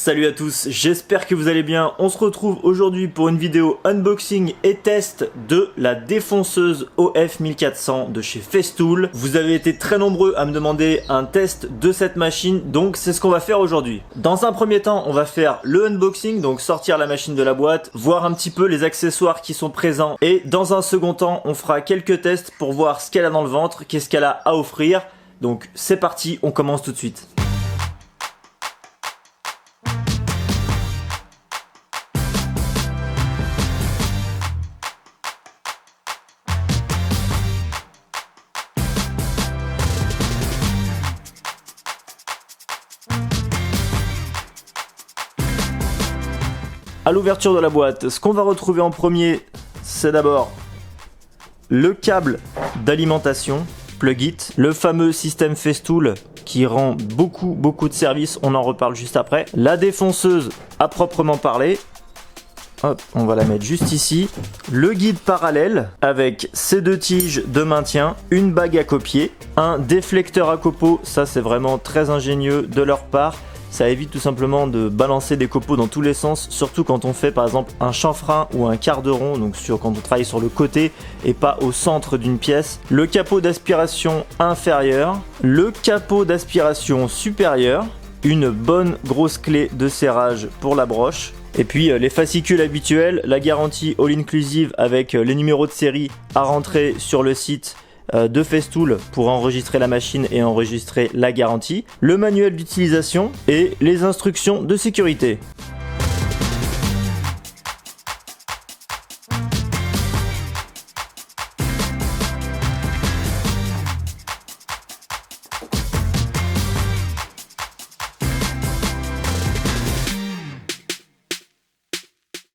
Salut à tous, j'espère que vous allez bien. On se retrouve aujourd'hui pour une vidéo unboxing et test de la défonceuse OF1400 de chez Festool. Vous avez été très nombreux à me demander un test de cette machine, donc c'est ce qu'on va faire aujourd'hui. Dans un premier temps, on va faire le unboxing, donc sortir la machine de la boîte, voir un petit peu les accessoires qui sont présents, et dans un second temps, on fera quelques tests pour voir ce qu'elle a dans le ventre, qu'est-ce qu'elle a à offrir. Donc c'est parti, on commence tout de suite. À l'ouverture de la boîte, ce qu'on va retrouver en premier, c'est d'abord le câble d'alimentation Plug-it, le fameux système Festool qui rend beaucoup de services, on en reparle juste après. La défonceuse à proprement parler, hop, on va la mettre juste ici. Le guide parallèle avec ses deux tiges de maintien, une bague à copier, un déflecteur à copeaux, ça c'est vraiment très ingénieux de leur part. Ça évite tout simplement de balancer des copeaux dans tous les sens, surtout quand on fait par exemple un chanfrein ou un quart de rond, donc quand on travaille sur le côté et pas au centre d'une pièce. Le capot d'aspiration inférieur, le capot d'aspiration supérieur, une bonne grosse clé de serrage pour la broche. Et puis les fascicules habituels, la garantie all-inclusive avec les numéros de série à rentrer sur le site de Festool pour enregistrer la machine et enregistrer la garantie, le manuel d'utilisation et les instructions de sécurité.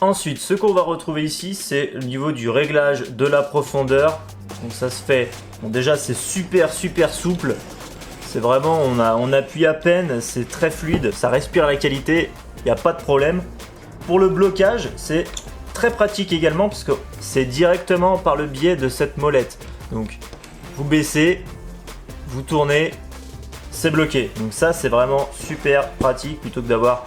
Ensuite, ce qu'on va retrouver ici, c'est au niveau du réglage de la profondeur. Donc ça se fait, bon déjà c'est super souple, c'est vraiment, on appuie à peine, c'est très fluide, ça respire la qualité, il n'y a pas de problème. Pour le blocage, c'est très pratique également parce que c'est directement par le biais de cette molette. Donc vous baissez, vous tournez, c'est bloqué. Donc ça c'est vraiment super pratique plutôt que d'avoir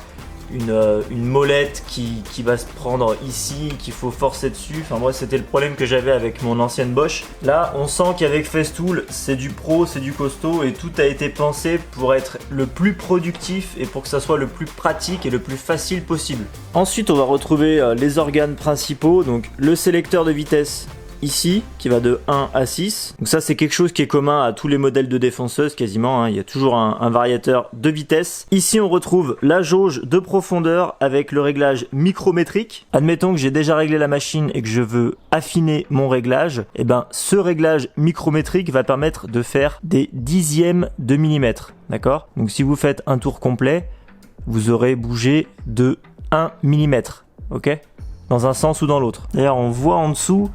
une molette qui va se prendre ici, qu'il faut forcer dessus. Enfin moi c'était le problème que j'avais avec mon ancienne Bosch. Là on sent qu'avec Festool c'est du pro, c'est du costaud et tout a été pensé pour être le plus productif et pour que ça soit le plus pratique et le plus facile possible. Ensuite on va retrouver les organes principaux, donc le sélecteur de vitesse ici qui va de 1 à 6, donc ça c'est quelque chose qui est commun à tous les modèles de défonceuses quasiment, hein. Il y a toujours un variateur de vitesse. Ici on retrouve la jauge de profondeur avec le réglage micrométrique. Admettons que j'ai déjà réglé la machine et que je veux affiner mon réglage, et ben ce réglage micrométrique va permettre de faire des dixièmes de millimètre, d'accord? Donc si vous faites un tour complet, vous aurez bougé de 1 mm, ok? Dans un sens ou dans l'autre. D'ailleurs on voit en dessous,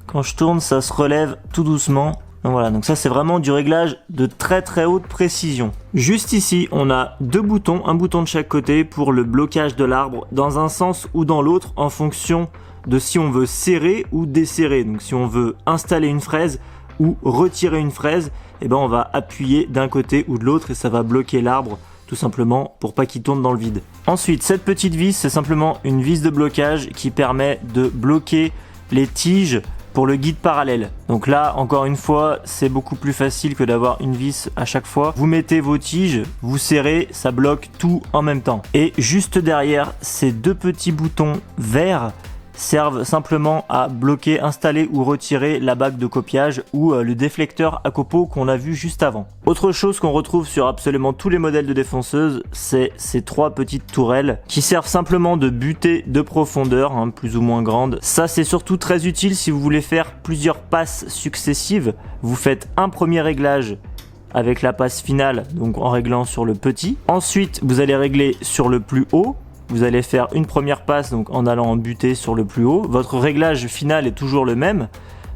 quand je tourne, ça se relève tout doucement. Donc voilà, donc ça c'est vraiment du réglage de très haute précision. Juste ici, on a deux boutons, un bouton de chaque côté pour le blocage de l'arbre dans un sens ou dans l'autre en fonction de si on veut serrer ou desserrer. Donc si on veut installer une fraise ou retirer une fraise, eh ben on va appuyer d'un côté ou de l'autre et ça va bloquer l'arbre tout simplement pour pas qu'il tourne dans le vide. Ensuite, cette petite vis, c'est simplement une vis de blocage qui permet de bloquer les tiges pour le guide parallèle. Donc là, encore une fois, c'est beaucoup plus facile que d'avoir une vis à chaque fois. Vous mettez vos tiges, vous serrez, ça bloque tout en même temps. Et juste derrière, ces deux petits boutons verts servent simplement à bloquer, installer ou retirer la bague de copiage ou le déflecteur à copeaux qu'on a vu juste avant. Autre chose qu'on retrouve sur absolument tous les modèles de défonceuses, c'est ces trois petites tourelles qui servent simplement de butée de profondeur, hein, plus ou moins grande. Ça c'est surtout très utile si vous voulez faire plusieurs passes successives. Vous faites un premier réglage avec la passe finale, donc en réglant sur le petit. Ensuite, vous allez régler sur le plus haut. Vous allez faire une première passe donc en allant en butée sur le plus haut. Votre réglage final est toujours le même.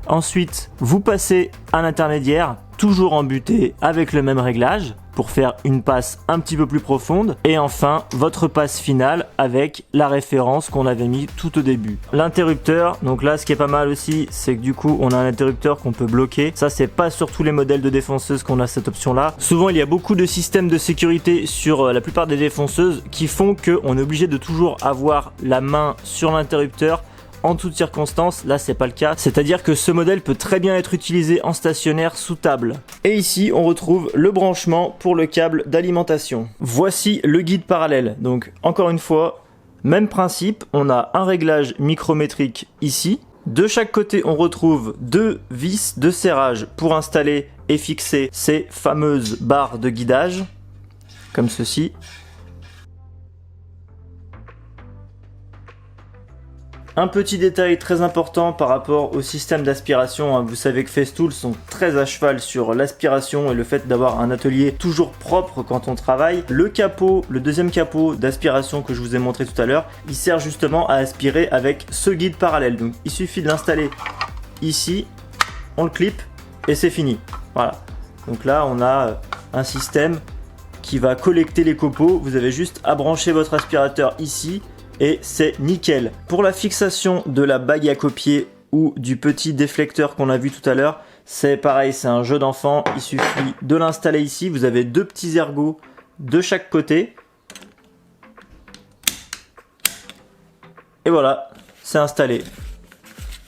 Ensuite, vous passez à l'intermédiaire toujours embuté avec le même réglage pour faire une passe un petit peu plus profonde. Et enfin, votre passe finale avec la référence qu'on avait mis tout au début. L'interrupteur, donc là ce qui est pas mal aussi, c'est que du coup on a un interrupteur qu'on peut bloquer. Ça c'est pas sur tous les modèles de défonceuses qu'on a cette option là. Souvent il y a beaucoup de systèmes de sécurité sur la plupart des défonceuses qui font qu'on est obligé de toujours avoir la main sur l'interrupteur en toutes circonstances. Là c'est pas le cas, c'est-à-dire que ce modèle peut très bien être utilisé en stationnaire sous table. Et ici on retrouve le branchement pour le câble d'alimentation. Voici le guide parallèle, donc encore une fois même principe, on a un réglage micrométrique ici. De chaque côté on retrouve deux vis de serrage pour installer et fixer ces fameuses barres de guidage comme ceci. Un petit détail très important par rapport au système d'aspiration, hein. Vous savez que Festool sont très à cheval sur l'aspiration et le fait d'avoir un atelier toujours propre quand on travaille. Le capot, le deuxième capot d'aspiration que je vous ai montré tout à l'heure, il sert justement à aspirer avec ce guide parallèle. Donc il suffit de l'installer ici, on le clip et c'est fini. Voilà. Donc là on a un système qui va collecter les copeaux. Vous avez juste à brancher votre aspirateur ici. Et c'est nickel. Pour la fixation de la bague à copier ou du petit déflecteur qu'on a vu tout à l'heure, c'est pareil, c'est un jeu d'enfant. Il suffit de l'installer ici. Vous avez deux petits ergots de chaque côté. Et voilà, c'est installé.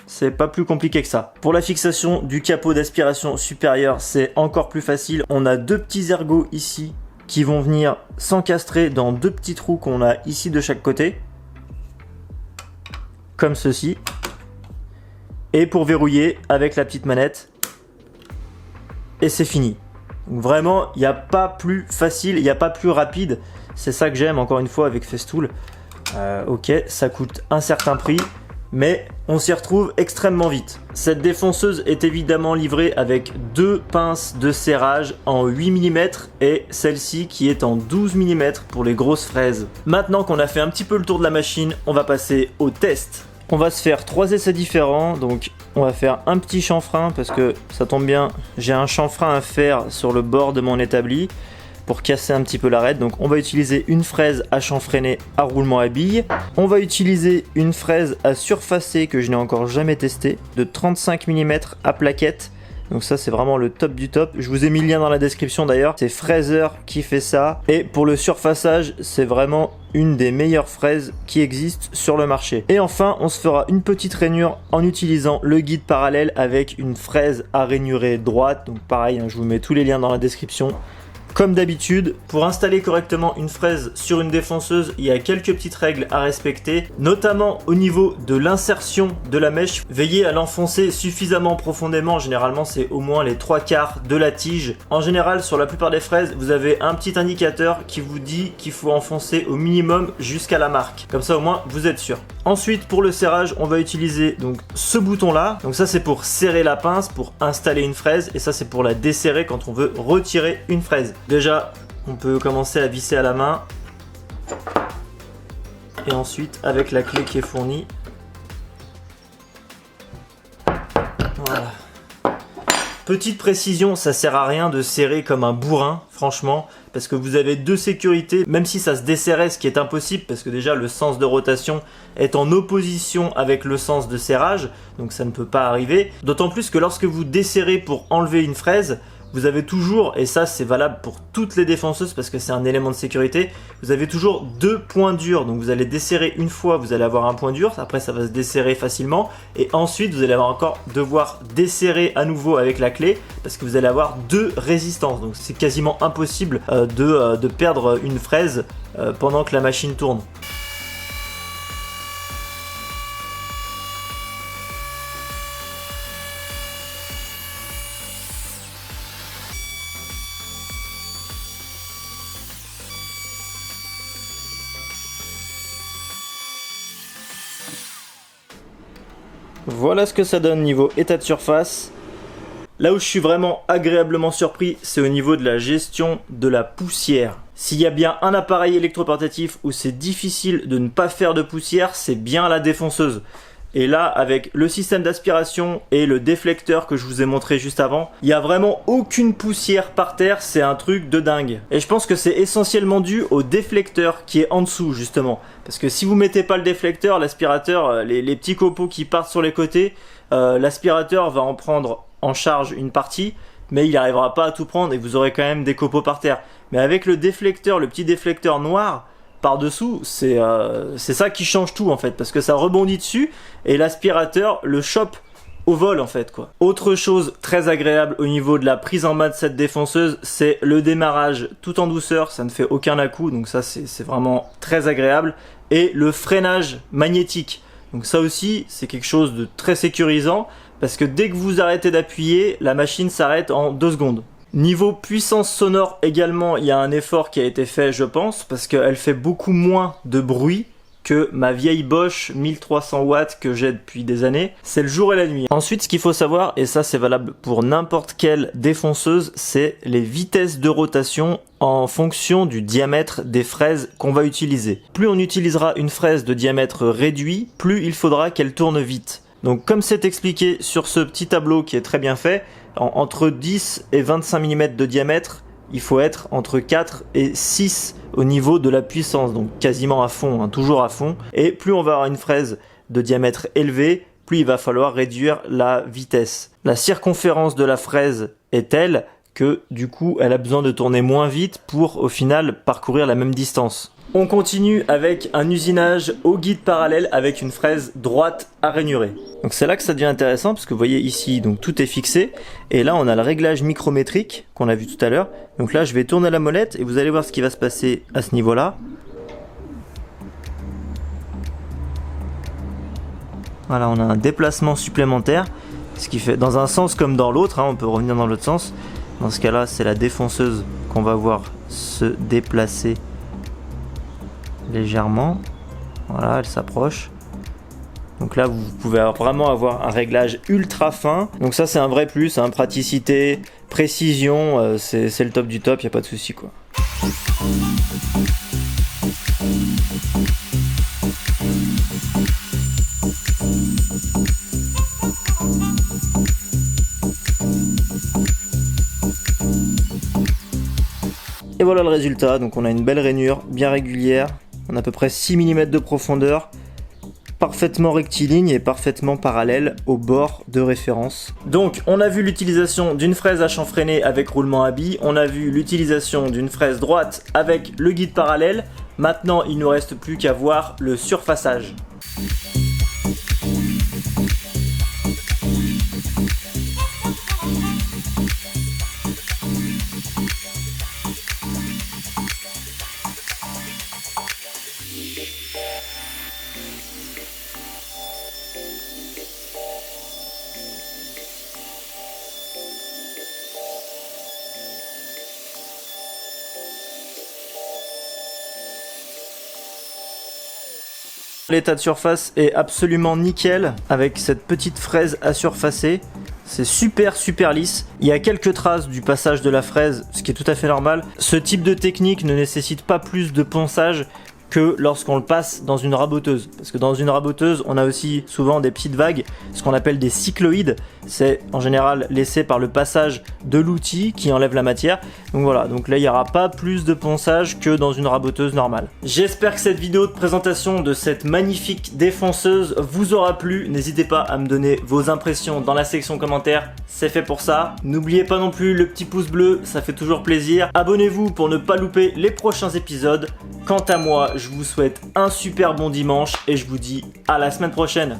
C'est pas plus compliqué que ça. Pour la fixation du capot d'aspiration supérieur, c'est encore plus facile. On a deux petits ergots ici qui vont venir s'encastrer dans deux petits trous qu'on a ici de chaque côté. Comme ceci. Et pour verrouiller avec la petite manette. Et c'est fini. Donc vraiment, il n'y a pas plus facile, il n'y a pas plus rapide. C'est ça que j'aime encore une fois avec Festool. Ok, ça coûte un certain prix, mais on s'y retrouve extrêmement vite. Cette défonceuse est évidemment livrée avec deux pinces de serrage en 8 mm et celle-ci qui est en 12 mm pour les grosses fraises. Maintenant qu'on a fait un petit peu le tour de la machine, on va passer au test. On va se faire 3 essais différents, donc on va faire un petit chanfrein parce que ça tombe bien, j'ai un chanfrein à faire sur le bord de mon établi pour casser un petit peu l'arête. Donc on va utiliser une fraise à chanfreiner à roulement à billes. On va utiliser une fraise à surfacer que je n'ai encore jamais testée, de 35 mm à plaquette. Donc ça c'est vraiment le top du top. Je vous ai mis le lien dans la description d'ailleurs. C'est Fraser qui fait ça. Et pour le surfaçage, c'est vraiment une des meilleures fraises qui existent sur le marché. Et enfin, on se fera une petite rainure en utilisant le guide parallèle avec une fraise à rainurer droite. Donc pareil, hein, je vous mets tous les liens dans la description. Comme d'habitude, pour installer correctement une fraise sur une défonceuse, il y a quelques petites règles à respecter, notamment au niveau de l'insertion de la mèche. Veillez à l'enfoncer suffisamment profondément, généralement c'est au moins les 3/4 de la tige. En général, sur la plupart des fraises, vous avez un petit indicateur qui vous dit qu'il faut enfoncer au minimum jusqu'à la marque. Comme ça au moins, vous êtes sûr. Ensuite, pour le serrage, on va utiliser donc ce bouton-là. Donc ça c'est pour serrer la pince, pour installer une fraise, et ça c'est pour la desserrer quand on veut retirer une fraise. Déjà, on peut commencer à visser à la main. Et ensuite, avec la clé qui est fournie. Voilà. Petite précision, ça sert à rien de serrer comme un bourrin, franchement, parce que vous avez deux sécurités, même si ça se desserrait, ce qui est impossible, parce que déjà le sens de rotation est en opposition avec le sens de serrage, donc ça ne peut pas arriver. D'autant plus que lorsque vous desserrez pour enlever une fraise, vous avez toujours, et ça c'est valable pour toutes les défonceuses parce que c'est un élément de sécurité, vous avez toujours deux points durs. Donc vous allez desserrer une fois, vous allez avoir un point dur, après ça va se desserrer facilement. Et ensuite vous allez encore devoir desserrer à nouveau avec la clé parce que vous allez avoir deux résistances. Donc c'est quasiment impossible de perdre une fraise pendant que la machine tourne. Voilà ce que ça donne niveau état de surface. Là où je suis vraiment agréablement surpris, c'est au niveau de la gestion de la poussière. S'il y a bien un appareil électroportatif où c'est difficile de ne pas faire de poussière, c'est bien la défonceuse. Et là, avec le système d'aspiration et le déflecteur que je vous ai montré juste avant, il n'y a vraiment aucune poussière par terre, c'est un truc de dingue. Et je pense que c'est essentiellement dû au déflecteur qui est en dessous justement. Parce que si vous mettez pas le déflecteur, l'aspirateur, les petits copeaux qui partent sur les côtés, l'aspirateur va en prendre en charge une partie, mais il n'arrivera pas à tout prendre et vous aurez quand même des copeaux par terre. Mais avec le déflecteur, le petit déflecteur noir, par-dessous, c'est ça qui change tout en fait, parce que ça rebondit dessus et l'aspirateur le chope au vol en fait quoi. Autre chose très agréable au niveau de la prise en main de cette défonceuse, c'est le démarrage tout en douceur, ça ne fait aucun à-coup, donc ça c'est vraiment très agréable. Et le freinage magnétique, donc ça aussi c'est quelque chose de très sécurisant, parce que dès que vous arrêtez d'appuyer, la machine s'arrête en 2 secondes. Niveau puissance sonore également, il y a un effort qui a été fait je pense, parce qu'elle fait beaucoup moins de bruit que ma vieille Bosch 1300 watts que j'ai depuis des années. C'est le jour et la nuit. Ensuite, ce qu'il faut savoir, et ça c'est valable pour n'importe quelle défonceuse, c'est les vitesses de rotation en fonction du diamètre des fraises qu'on va utiliser. Plus on utilisera une fraise de diamètre réduit, plus il faudra qu'elle tourne vite. Donc comme c'est expliqué sur ce petit tableau qui est très bien fait, entre 10 et 25 mm de diamètre, il faut être entre 4 et 6 au niveau de la puissance, donc quasiment à fond, hein, toujours à fond. Et plus on va avoir une fraise de diamètre élevé, plus il va falloir réduire la vitesse. La circonférence de la fraise est telle que du coup elle a besoin de tourner moins vite pour au final parcourir la même distance. On continue avec un usinage au guide parallèle avec une fraise droite à rainurée. Donc c'est là que ça devient intéressant parce que vous voyez ici donc tout est fixé et là on a le réglage micrométrique qu'on a vu tout à l'heure. Donc là je vais tourner la molette et vous allez voir ce qui va se passer à ce niveau là. Voilà, on a un déplacement supplémentaire, ce qui fait dans un sens comme dans l'autre, hein, on peut revenir dans l'autre sens. Dans ce cas là c'est la défonceuse qu'on va voir se déplacer légèrement. Voilà, elle s'approche. Donc là vous pouvez vraiment avoir un réglage ultra fin. Donc ça c'est un vrai plus, hein, praticité, précision, c'est le top du top, il n'y a pas de souci quoi. Et voilà le résultat, donc on a une belle rainure bien régulière, on a à peu près 6 mm de profondeur, parfaitement rectiligne et parfaitement parallèle au bord de référence. Donc on a vu l'utilisation d'une fraise à chanfreiner avec roulement à billes, on a vu l'utilisation d'une fraise droite avec le guide parallèle, maintenant il ne nous reste plus qu'à voir le surfaçage. L'état de surface est absolument nickel avec cette petite fraise à surfacer. C'est super lisse. Il y a quelques traces du passage de la fraise, ce qui est tout à fait normal. Ce type de technique ne nécessite pas plus de ponçage que lorsqu'on le passe dans une raboteuse. Parce que dans une raboteuse, on a aussi souvent des petites vagues, ce qu'on appelle des cycloïdes. C'est en général laissé par le passage de l'outil qui enlève la matière. Donc voilà, donc là il n'y aura pas plus de ponçage que dans une raboteuse normale. J'espère que cette vidéo de présentation de cette magnifique défonceuse vous aura plu. N'hésitez pas à me donner vos impressions dans la section commentaires, c'est fait pour ça. N'oubliez pas non plus le petit pouce bleu, ça fait toujours plaisir. Abonnez-vous pour ne pas louper les prochains épisodes. Quant à moi, je vous souhaite un super bon dimanche et je vous dis à la semaine prochaine.